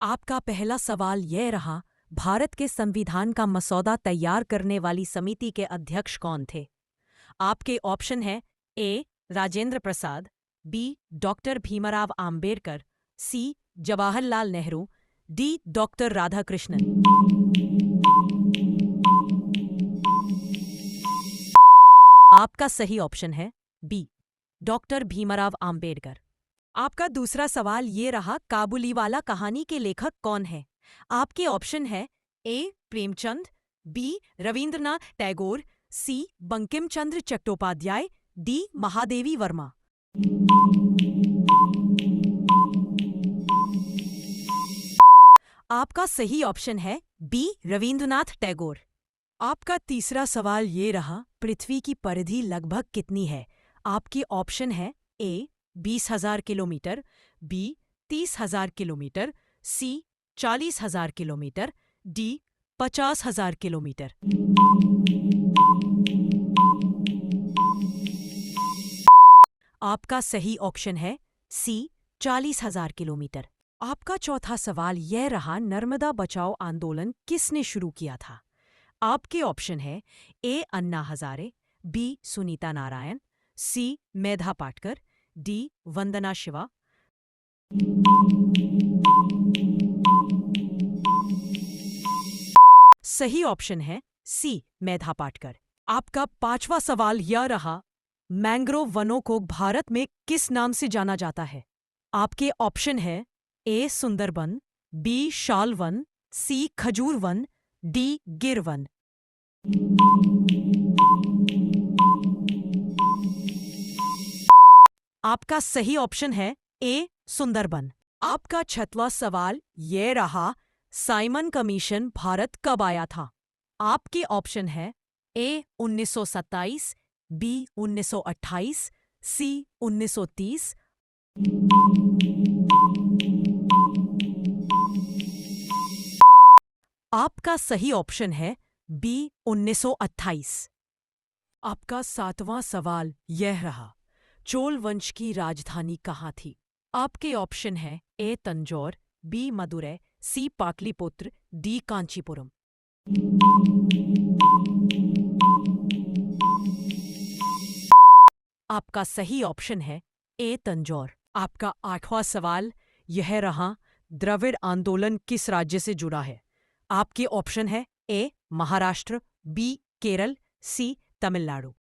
आपका पहला सवाल यह रहा, भारत के संविधान का मसौदा तैयार करने वाली समिति के अध्यक्ष कौन थे? आपके ऑप्शन है ए. राजेंद्र प्रसाद, बी. डॉक्टर भीमराव आंबेडकर, सी. जवाहरलाल नेहरू, डी. डॉक्टर राधाकृष्णन। आपका सही ऑप्शन है बी. डॉक्टर भीमराव आंबेडकर। आपका दूसरा सवाल ये रहा, काबुलीवाला कहानी के लेखक कौन है? आपके ऑप्शन है ए. प्रेमचंद, बी. रविंद्रनाथ टैगोर, सी. बंकिम चंद्र चट्टोपाध्याय, डी. महादेवी वर्मा। आपका सही ऑप्शन है बी. रविंद्रनाथ टैगोर। आपका तीसरा सवाल ये रहा, पृथ्वी की परिधि लगभग कितनी है? आपके ऑप्शन है ए. 20,000 किलोमीटर, बी. 30,000 किलोमीटर, सी. 40,000 किलोमीटर, डी. 50,000 किलोमीटर। आपका सही ऑप्शन है सी. 40,000 किलोमीटर। आपका चौथा सवाल यह रहा, नर्मदा बचाओ आंदोलन किसने शुरू किया था? आपके ऑप्शन है ए. अन्ना हजारे, बी. सुनीता नारायण, सी. मेधा पाटकर, डी. वंदना शिवा। सही ऑप्शन है सी. मेधा पाटकर। आपका पांचवा सवाल यह रहा, मैंग्रोव वनों को भारत में किस नाम से जाना जाता है? आपके ऑप्शन है ए. सुंदरबन, बी. शाल वन, सी. खजूर वन, डी. गिर वन। आपका सही ऑप्शन है ए. सुंदरबन। आपका छठवां सवाल यह रहा, साइमन कमीशन भारत कब आया था? आपके ऑप्शन है ए. 1927, बी. 1928, सी. 1930। आपका सही ऑप्शन है बी. 1928। आपका सातवां सवाल यह रहा, चोल वंश की राजधानी कहाँ थी? आपके ऑप्शन है ए. तंजौर, बी. मदुरै, सी. पाटलिपुत्र, डी. कांचीपुरम। आपका सही ऑप्शन है ए. तंजौर। आपका आठवां सवाल यह रहा, द्रविड़ आंदोलन किस राज्य से जुड़ा है? आपके ऑप्शन है ए. महाराष्ट्र, बी. केरल, सी. तमिलनाडु।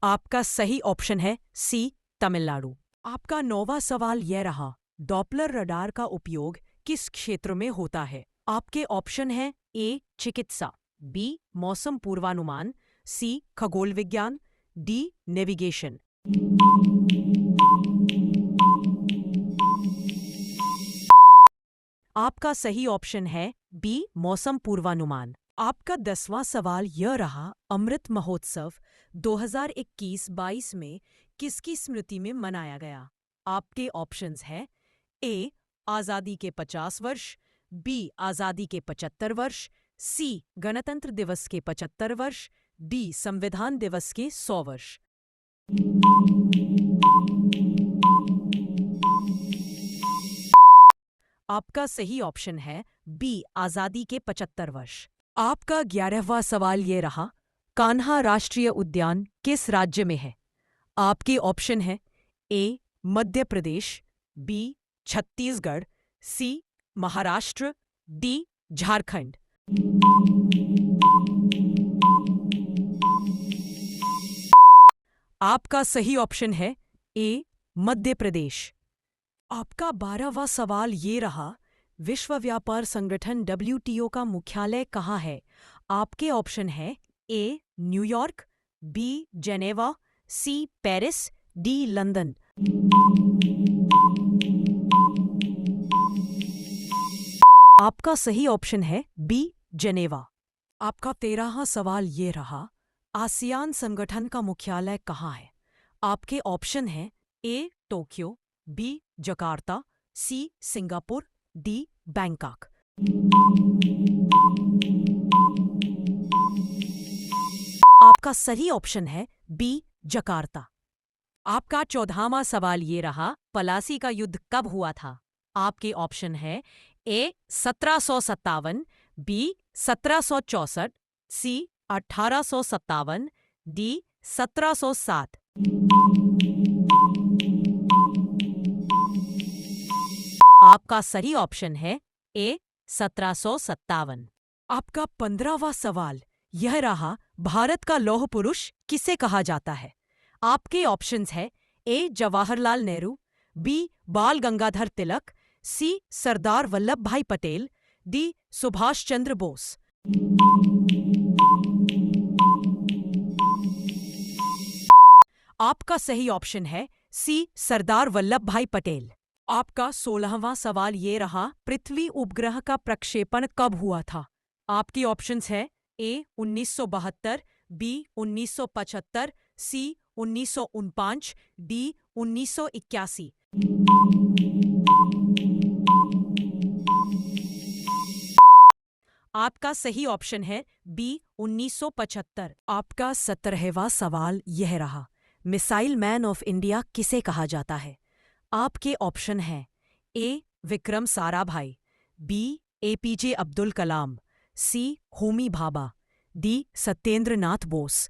आपका सही ऑप्शन है सी. तमिलनाडु। आपका नौवां सवाल यह रहा, डॉपलर रडार का उपयोग किस क्षेत्र में होता है? आपके ऑप्शन है ए. चिकित्सा, बी. मौसम पूर्वानुमान, सी. खगोल विज्ञान, डी. नेविगेशन। आपका सही ऑप्शन है बी. मौसम पूर्वानुमान। आपका 10वां सवाल यह रहा, अमृत महोत्सव 2021-22 में किसकी स्मृति में मनाया गया? आपके ऑप्शंस हैं ए. आज़ादी के 50 वर्ष, बी. आज़ादी के 75 वर्ष, सी. गणतंत्र दिवस के 75 वर्ष, डी. संविधान दिवस के 100 वर्ष। आपका सही ऑप्शन है बी. आज़ादी के 75 वर्ष। आपका 11वां सवाल ये रहा, कान्हा राष्ट्रीय उद्यान किस राज्य में है? आपके ऑप्शन है ए. मध्य प्रदेश, बी. छत्तीसगढ़, सी. महाराष्ट्र, डी. झारखंड। आपका सही ऑप्शन है ए. मध्य प्रदेश। आपका 12वां सवाल ये रहा, विश्व व्यापार संगठन WTO का मुख्यालय कहाँ है? आपके ऑप्शन है A. New York, B. Geneva, C. Paris, D. London. आपका सही ऑप्शन है बी. जेनेवा। आपका 13वां सवाल ये रहा, आसियान संगठन का मुख्यालय कहाँ है? आपके ऑप्शन हैं A. Tokyo, B. Jakarta, C. Singapore, D. Bangkok. आपका सही ऑप्शन है बी. जकार्ता। आपका 14वां सवाल ये रहा, पलासी का युद्ध कब हुआ था? आपके ऑप्शन है ए 1757, बी 1764, सी 1857, डी 1707। आपका सही ऑप्शन है ए 1757। आपका 15वां सवाल यह रहा, भारत का लौह पुरुष किसे कहा जाता है? आपके ऑप्शंस है ए जवाहरलाल नेहरू, बी बाल गंगाधर तिलक, सी सरदार वल्लभ भाई पटेल, डी सुभाष चंद्र बोस। आपका सही ऑप्शन है सी सरदार वल्लभ भाई पटेल। आपका 16वां सवाल ये रहा, पृथ्वी उपग्रह का प्रक्षेपण कब हुआ था? आपकी ऑप्शंस है ए 1972, बी 1975, सी 1949, डी 1981। आपका सही ऑप्शन है बी 1975। आपका 17वां सवाल यह रहा, मिसाइल मैन ऑफ इंडिया किसे कहा जाता है? आपके ऑप्शन हैं ए विक्रम साराभाई, बी एपीजे अब्दुल कलाम, सी होमी भाभा, डी सत्येंद्र नाथ बोस।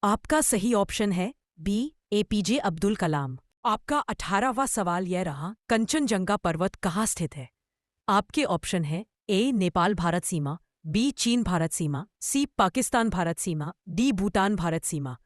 आपका सही ऑप्शन है बी एपीजे अब्दुल कलाम। आपका 18वां सवाल यह रहा, कंचनजंगा पर्वत कहाँ स्थित है? आपके ऑप्शन है ए नेपाल भारत सीमा, बी चीन भारत सीमा, सी पाकिस्तान भारत सीमा, डी भूटान भारत सीमा।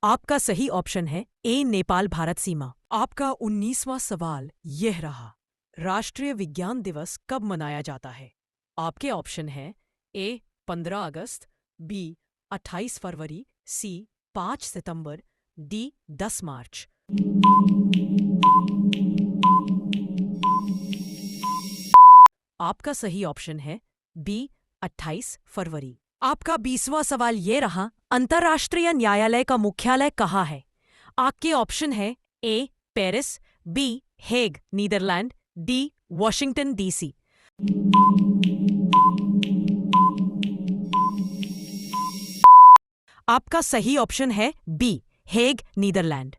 आपका सही ऑप्शन है ए नेपाल भारत सीमा। आपका 19वां सवाल यह रहा, राष्ट्रीय विज्ञान दिवस कब मनाया जाता है? आपके ऑप्शन है ए 15 अगस्त, बी 28 फरवरी, सी 5 सितंबर, डी 10 मार्च। आपका सही ऑप्शन है बी 28 फरवरी। आपका 20वां सवाल ये रहा, अंतर्राष्ट्रीय न्यायालय का मुख्यालय कहाँ है? आपके ऑप्शन है A Paris, B Hague Netherland, D Washington DC. आपका सही ऑप्शन है बी हेग नीदरलैंड।